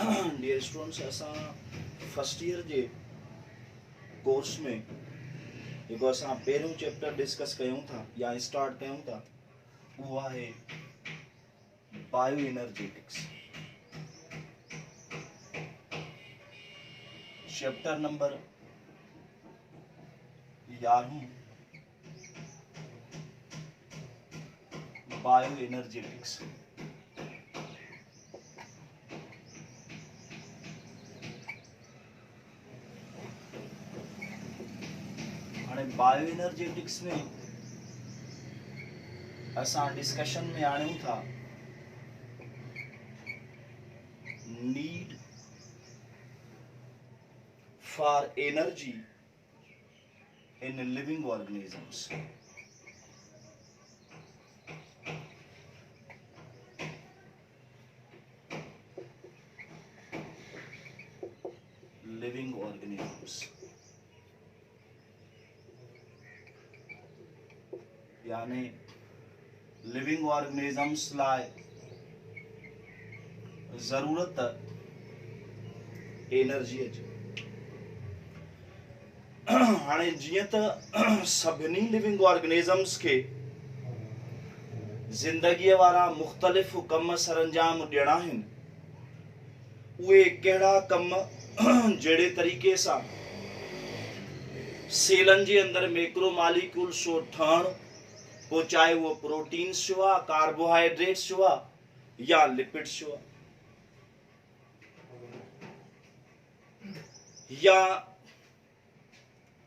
Dear students, असां first year जे course में जेको असां पहिरियों चैप्टर डिस्कस कयूं था या स्टार्ट कयूं था उहो आहे bio energetics. Chapter number 11 bio energetics. हाणे बायो एनर्जेटिक्स में असां डिस्कशन में आणियूं था need for energy in living organisms. Living organisms यानी लिविंग ऑर्गेनिजम्स लाइ ज़रूरत एनर्जीअ जी। हाणे जीअं त सभिनी लिविंग ऑर्गेनिजम्स के ज़िंदगीअ वारा मुख़्तलिफ़ कम सरंजाम ॾियणा आहिनि, उहे कहिड़ा कम जहिड़े तरीक़े सां सेलनि जे अंदरि मैक्रोमॉलिक्यूल्स जो ठहणु, पोइ चाहे उहो प्रोटीन्स जो आहे, कार्बोहाइड्रेट्स जो आहे या लिपिड्स जो आहे, या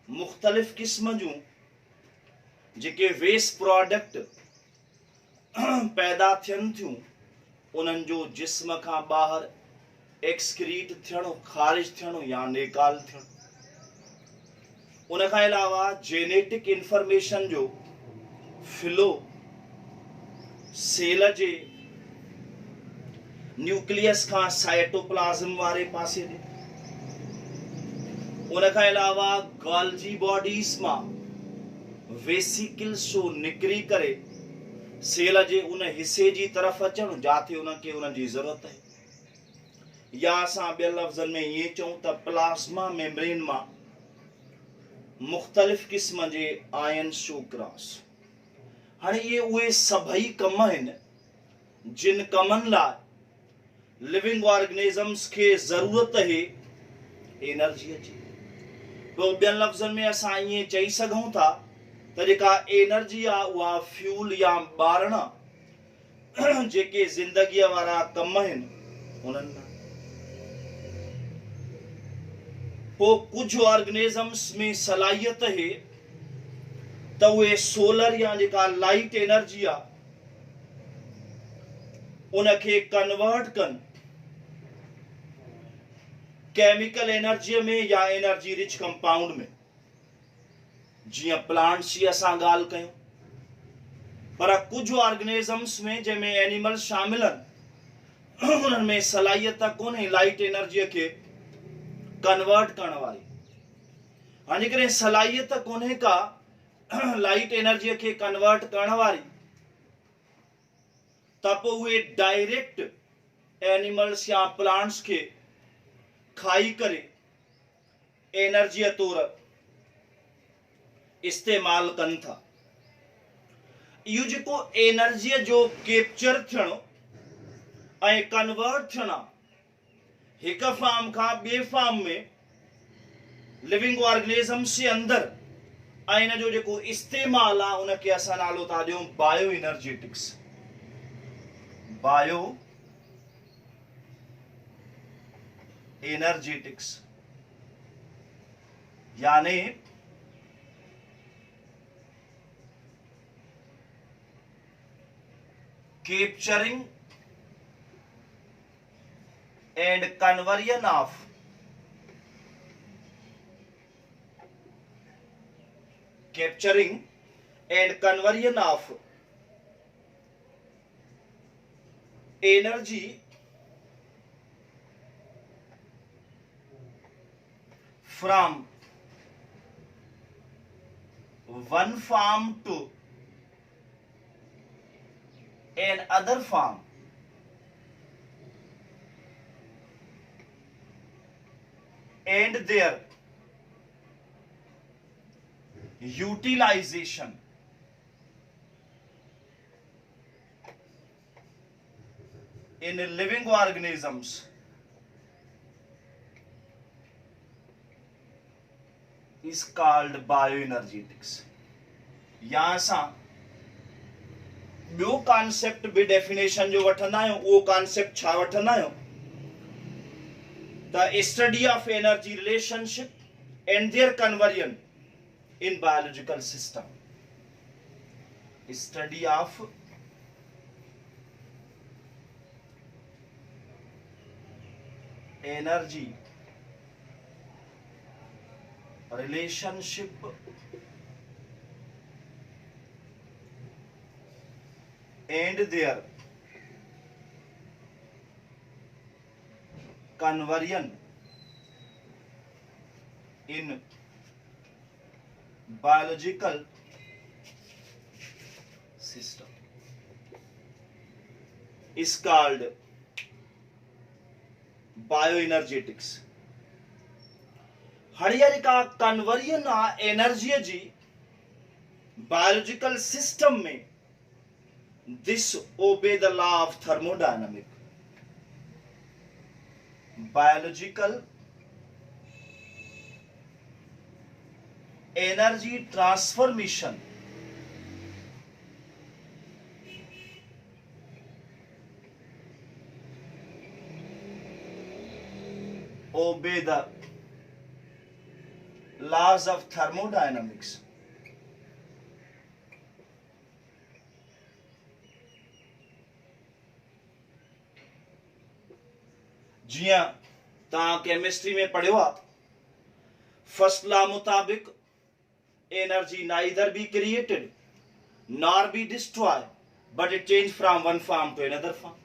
मुख़्तलिफ़ क़िस्म जूं जेके वेस्ट प्रोडक्ट पैदा थियनि थियूं उन्हनि जो जिस्म खां ॿाहिरि एक्सक्रीट थियणु, ख़ारिज थियणु या नेकाल थियणु। उन खां अलावा जेनेटिक इंफॉर्मेशन जो फ्लो सेल जे न्यूक्लियस खां साइटोप्लाज्म वारे पासे ॾे। उन खां अलावा गॉल्जी बॉडीज़ मां वेसिकल्स जो निकिरी करे सेल जे उन हिस्से जी तरफ़ अचणु जाते उनखे उनजी ज़रूरत आहे, या असां ॿियनि लफ़्ज़नि में ईअं चऊं त प्लाज़्मा मेम्ब्रेन मां मुख़्तलिफ़ क़िस्म जे आयन्स जो क्रॉस। हाणे इहे उहे सभई कम आहिनि जिन कमनि लाइ लिविंग ऑर्गेनिजम्स खे ज़रूरत आहे एनर्जीअ जी। पोइ ॿियनि लफ़्ज़नि में असां ईअं चई सघूं था त जेका एनर्जी आहे उहा फ्यूल या ॿारण जेके ज़िंदगीअ वारा कम आहिनि उन्हनि लाइ। पोइ कुझु ऑर्गेनिजम्स में सलाहियत आहे त उहे सोलर या जेका लाइट एनर्जी आहे उनखे कन्वर्ट कनि केमिकल एनर्जीअ में या एनर्जी रिच कंपाउंड में, जीअं प्लांट्स जी असां ॻाल्हि कयूं। पर कुझु ऑर्गेनिजम्स में जंहिंमें एनिमल्स शामिल आहिनि उन्हनि में सलाहियत कोन्हे लाइट एनर्जीअ खे कन्वर्ट करण वारी। हाणे करे सलाहियत कोन्हे का लाइट एनर्जीअ खे कन्वर्ट करण वारी, त पोइ उहे डायरेक्ट एनिमल्स या प्लांट्स खे खाई करे एनर्जीअ तौर इस्तेमाल कनि था। इहो जेको एनर्जीअ जो कैप्चर थियणु ऐं कन्वर्ट थियणु हिक फार्म खां ॿिए फार्म में लिविंग ऑर्गेनिजम्स जे अंदरि ऐं इन जो जेको इस्तेमाल आहे उनखे असां नालो था ॾियूं बायो एनर्जेटिक्स। बायो एनर्जेटिक्स यानी capturing and conversion of energy from one farm to an other farm and their utilization in living organisms is called bioenergetics. यहाँ सां ॿियो कॉन्सेप्ट बि डेफिनेशन जो वठंदा आहियूं. उहो कॉन्सेप्ट छा वठंदा आहियूं? The study of energy relationship and their conversion in biological system. Study of energy relationship and their conversion in biological system is called bioenergetics. हड़ियर का कन्वर्जन आ एनर्जी जी बायोलॉजिकल सिस्टम में. This obey the law of thermodynamic. Biological energy transformation obey the laws of thermodynamics. जियां तव्हां chemistry में पढ़ियो आहे, first law मुताबिक energy neither be created nor be destroy but it change from one form to another form.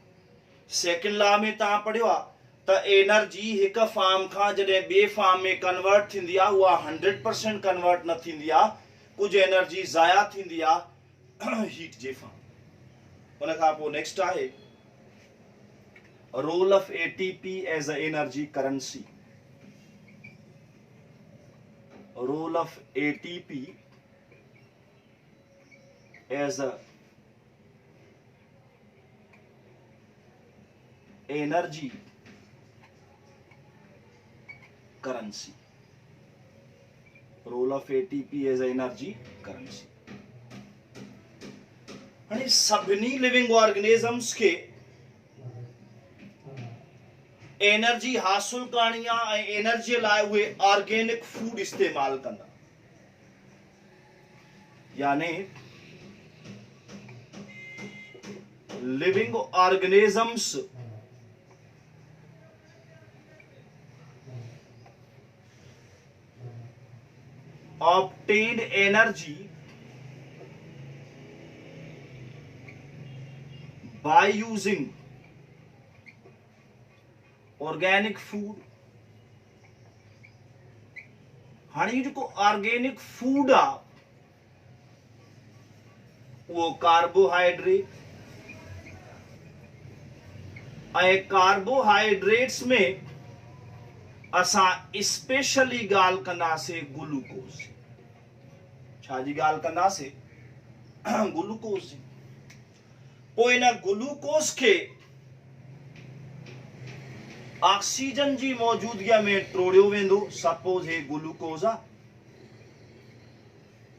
Second law में तव्हां पढ़ियो आहे त एनर्जी हिक फॉर्म खां जॾहिं ॿिए फॉर्म में कन्वर्ट थींदी आहे उहा 100% कन्वर्ट न थींदी आहे. कुझु एनर्जी ज़ाया थींदी आहे हीट जे फॉर्म. उन खां पोइ नेक्स्ट आहे role of ATP as a energy currency. Role of ATP as a energy currency. Role of ATP as a energy currency. यानी सभी लिविंग ऑर्गेनिजम्स के एनर्जी हासिल करनी आहे ऐं एनर्जी लाइ उहे ऑर्गेनिक फूड इस्तेमाल कंदा. यानी living organisms obtain energy by using organic food. हाणे जेको ऑर्गेनिक फूड आहे उहो कार्बोहाइड्रेट ऐं कार्बोहाइड्रेट्स में असां स्पेशली ॻाल्हि कंदासीं ग्लूकोज. छा जी ॻाल्हि कंदासीं? ग्लूकोज जी. पोइ इन ग्लूकोज खे ऑक्सीजन जी मौजूदगी में टोड़ियो वेंदो. सपोज हे ग्लूकोज आहे,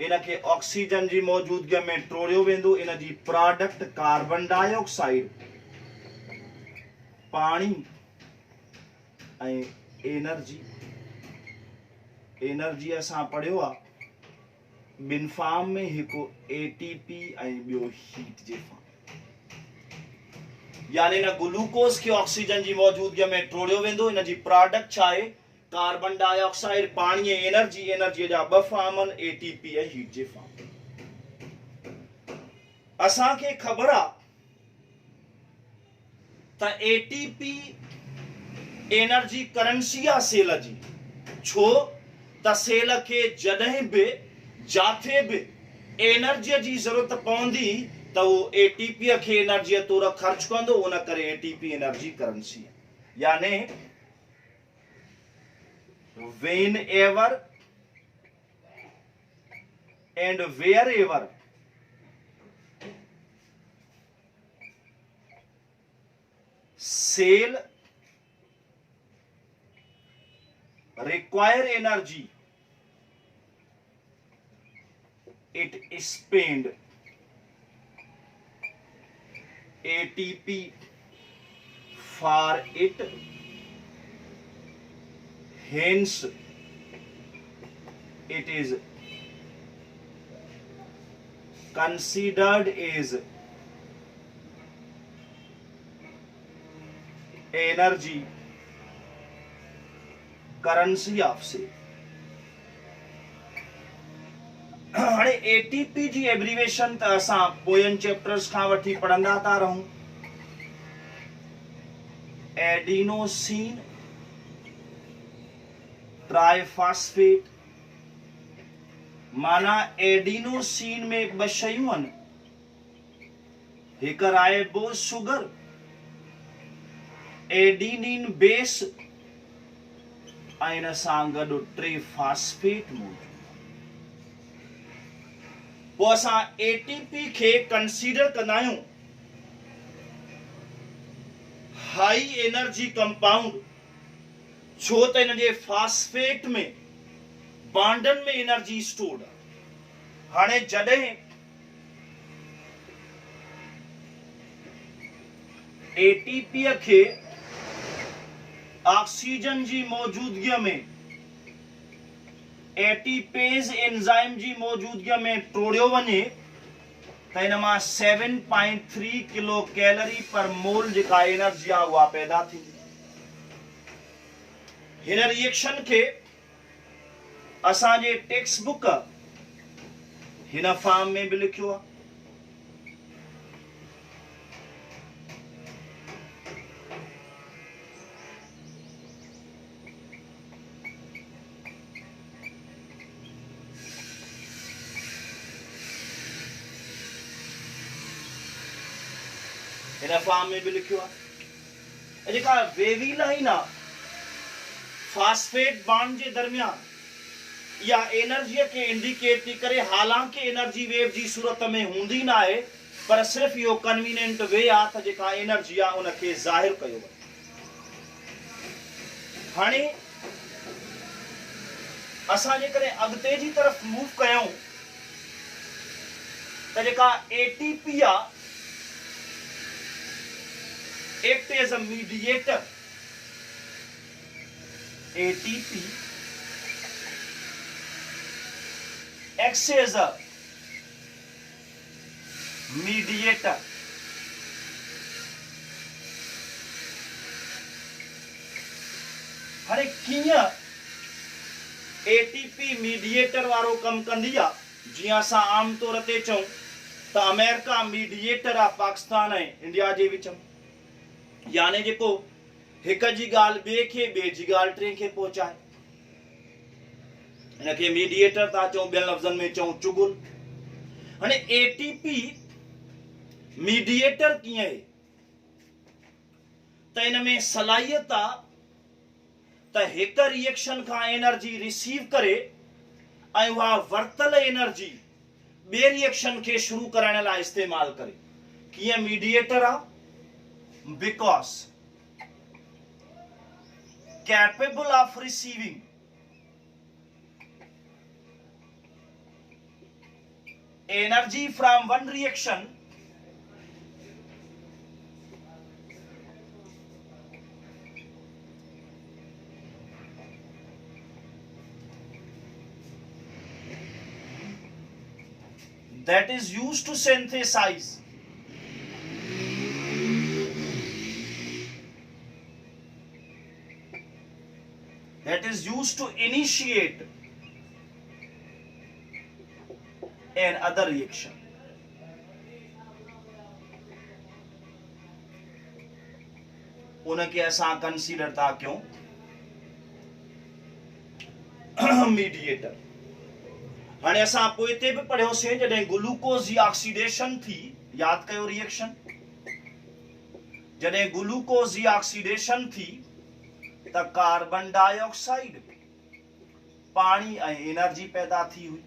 इन खे ऑक्सीजन जी मौजूदगी में टोड़ियो वेंदो. इन जी प्रोडक्ट कार्बन डाइऑक्साइड, पानी ऐं एनर्जी. एनर्जी असां पढ़ियो आहे ॿिनि फॉर्म में, हिकु एटीपी ऐं ॿियो हीट जे फॉर्म. यानी इन ग्लूकोज के ऑक्सीजन जी मौजूदगी में टोड़ियो वेंदो. इन जी प्रोडक्ट छा आहे? कार्बन डाइऑक्साइड, पानी ऐं एनर्जी. एनर्जी जा ॿ फॉर्म आहिनि, एटीपी ऐं हीट जे फॉर्म. असांखे ख़बर आहे त एटीपी एनर्जी करेंसी आहे सेल जी. छो त सेल खे जॾहिं बि जाथे बि एनर्जीअ जी ज़रूरत पवंदी त वो एटीपी खे एनर्जी तौर खर्च कंदो. उन करे एटीपी एनर्जी करेंसी. यानी whenever and wherever cell require energy, it spend ATP for it, hence it is considered as energy currency of cell. हाणे एटीपी जी एब्रीवेशन त असां पोयनि चैप्टर्स खां वठी पढ़ंदा था रहूं। एडिनोसिन ट्राइफॉस्फेट, माना एडिनोसिन में ॿ शयूं आहिनि, हिकु राइबोस शुगर, एडिनिन बेस ऐं इन सां गॾु ट्राइफॉस्फेट मौजूदु। पोइ असां एटीपी खे कंसीडर कंदा आहियूं हाई एनर्जी कंपाउंड, छो त इन जे फास्फेट में बॉन्डन में एनर्जी स्टोर्ड आहे। हाणे जॾहिं एटीपी खे ऑक्सीजन जी मौजूदगीअ में एटीपेज एंजाइम जी मौजूदगीअ में टोड़ियो वञे त इन मां 7.3 किलो कैलोरी पर मोल जेका एनर्जी आहे उहा पैदा थींदी। हिन रिएक्शन खे असांजे टेक्स्ट बुक हिन फॉर्म में भी लिखियो आहे। इन फॉर्म में भी लिखियो आहे। जेका वेवी लाइन आहे फास्फेट बॉन्ड जे दरमियान, या एनर्जी के इंडिकेट थी करे, हालांकि एनर्जी वेव जी सूरत में हूंदी ना है, पर सिर्फ यो कन्वीनियंट वे आ त जेका एनर्जी आ उनके ज़ाहिर कयो वञे। हाणे असां जेकॾहिं अॻिते जी तरफ़ मूव कयूं त जेका एटीपी आ act as a mediator, ATP acts as a mediator। हाणे कीअं एटीपी मीडिएटर वारो कम कंदी आ? जीअं असां आम तौर ते चऊं त अमेरिका मीडिएटर आ पाकिस्तान ऐं इंडिया जे विच में, यानी जेको हिक जी ॻाल्हि ॿिए खे, ॿिए जी ॻाल्हि टे खे पहुचाए, हिनखे मीडिएटर था चऊं, ॿियनि लफ़्ज़नि में चऊं चुगुल। हाणे एटीपी मीडिएटर कीअं आहे त इन में सलाहियत आहे त हिक रिएक्शन खां एनर्जी रिसीव करे ऐं उहा वरतल एनर्जी ॿिए रिएक्शन खे शुरू करण लाइ इस्तेमाल करे। कीअं मीडिएटर आहे? Because capable of receiving energy from one reaction that is used to synthesize to initiate an other reaction। उनके असां कंसीडर था क्यों मीडिएटर। हाणे असां पोइ ते भी पढ़ियोसीं जॾहिं ग्लूकोज जी ऑक्सीडेशन थी, याद कयो रिएक्शन, जॾहिं ग्लूकोज जी ऑक्सीडेशन थी त कार्बन डाइऑक्साइड पानी ऐं एनर्जी पैदा थी हुई।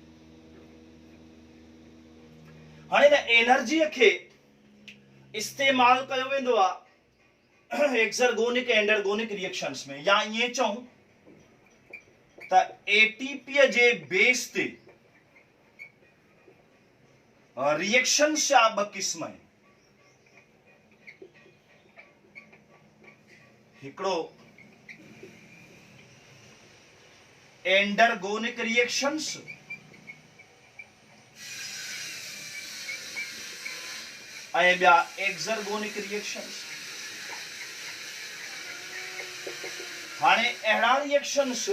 हाणे हिन एनर्जीअ खे इस्तेमाल कयो वेंदो आहे एक्सरगोनिक एंडरगोनिक रिएक्शंस में, या ईअं चऊं त एटीपीअ जे बेस ते रिएक्शंस जा ॿ क़िस्म आहिनि। हिकिड़ो एंडरगोनिक रिएक्शंस ऐं ॿिया एक्सरगोनिक रिएक्शंस। हाणे अहिड़ा रिएक्शंस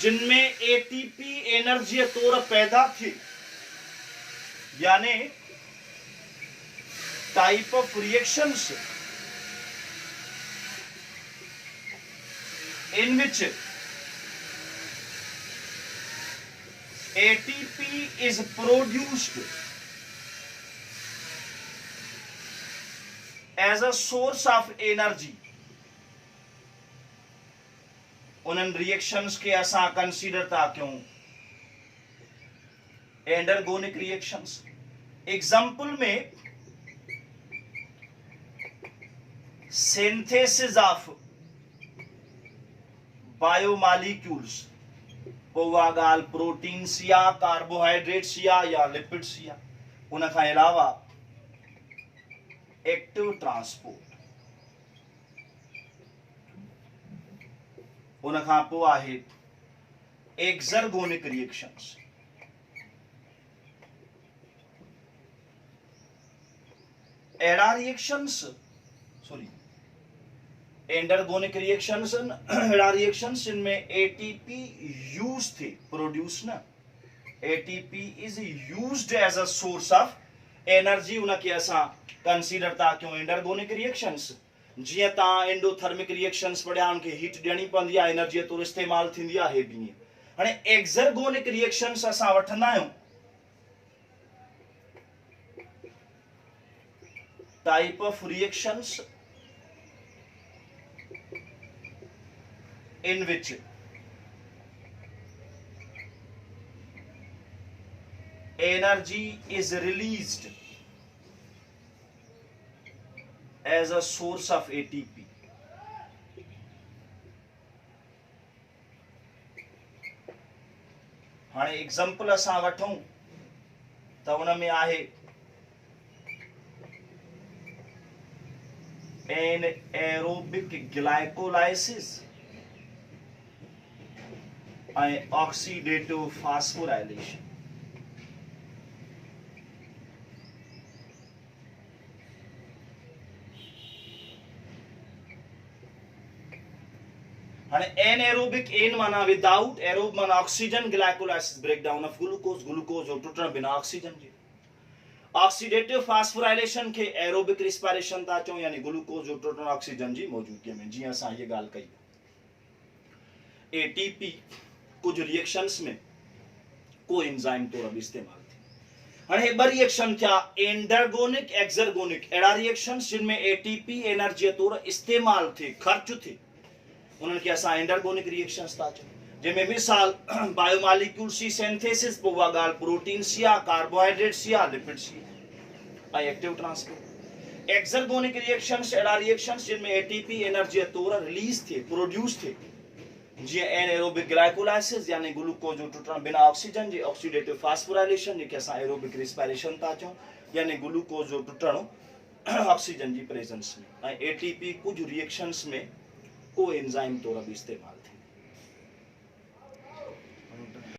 जिनमें एटीपी एनर्जी तौर पैदा थी, यानी type of reactions in which ATP is produced as a source of energy। उन रिएक्शंस के असां कंसीडर था क्यों एंडरगोनिक रिएक्शंस। एग्जाम्पल में सिंथेसिस ऑफ बायोमॉलिक्यूल्स, उहा ॻाल्हि प्रोटीन्स या कार्बोहाइड्रेट्स या लिपिड्स या उन खां अलावा एक्टिव ट्रांसपोर्ट, उन खां पोइ आहे एक्सरगोनिक रिएक्शंस। अहिड़ा रिएक्शंस एंडरगोनिक रिएक्शंस अहिड़ा रिएक्शंस जिनमें एटीपी यूज थे प्रोड्यूस न, ATP is used as a source of energy, उनखे असां कंसीडर था क्यों एंडरगोनिक रिएक्शंस। जीअं तव्हां एंडोथर्मिक रिएक्शंस पढ़िया, उनखे हीट ॾियणी पवंदी आहे, एनर्जी तौर इस्तेमाल थींदी आहे, हे बि ईअं। हाणे एक्सरगोनिक रिएक्शंस असां वठंदा आहियूं type of reactions in which energy is released as a source of ATP। हाणे एग्जाम्पल असां वठूं त उन में आहे anaerobic glycolysis and oxidative phosphorylation। Anaerobic an माना विदाउट, एरोब माना oxygen, glycolysis breakdown of glucose, glucose और टुटण बिना ऑक्सीजन जे। ऑक्सीडेटिव फास्फोराइलेशन के एरोबिक रिस्पायरेशन था चऊं, यानी ग्लूकोज और टुटण ऑक्सीजन जी मौजूदगी में। जीअं असां ये ॻाल्हि कई एटीपी कुछ रिएक्शंस में को एंजाइम तौर बि इस्तेमाल थी। हाणे ॿ रिएक्शन थिया एंडरगोनिक एक्सरगोनिक, अहिड़ा रिएक्शंस जिनमें एटीपी एनर्जी तौर इस्तेमाल थे, खर्च थे, उन्हनि खे असां एंडरगोनिक रिएक्शंस था चऊं। जंहिंमें मिसाल बायोमॉलिक्यूल्स जी सिंथेसिस, पोइ उहा ॻाल्हि प्रोटीन्स या कार्बोहाइड्रेट्स या लिपिड्स ऐं एक्टिव ट्रांसपोर्ट। एक्सरगोनिक रिएक्शंस अहिड़ा रिएक्शंस जिनमें एटीपी एनर्जी तौर रिलीज थे, प्रोड्यूस थे, जीअं एनएरोबिक ग्लाइकोलाइसिस यानी ग्लूकोज जो टुटण बिना ऑक्सीजन जे, ऑक्सीडेटिव फास्फोराइलेशन जेके असां एरोबिक रिस्पायरेशन था चऊं, यानी ग्लूकोज जो टुटण ऑक्सीजन जी प्रेजेंस में। ऐं एटीपी कुछ रिएक्शंस में को एंजाइम तौर बि इस्तेमाल थी।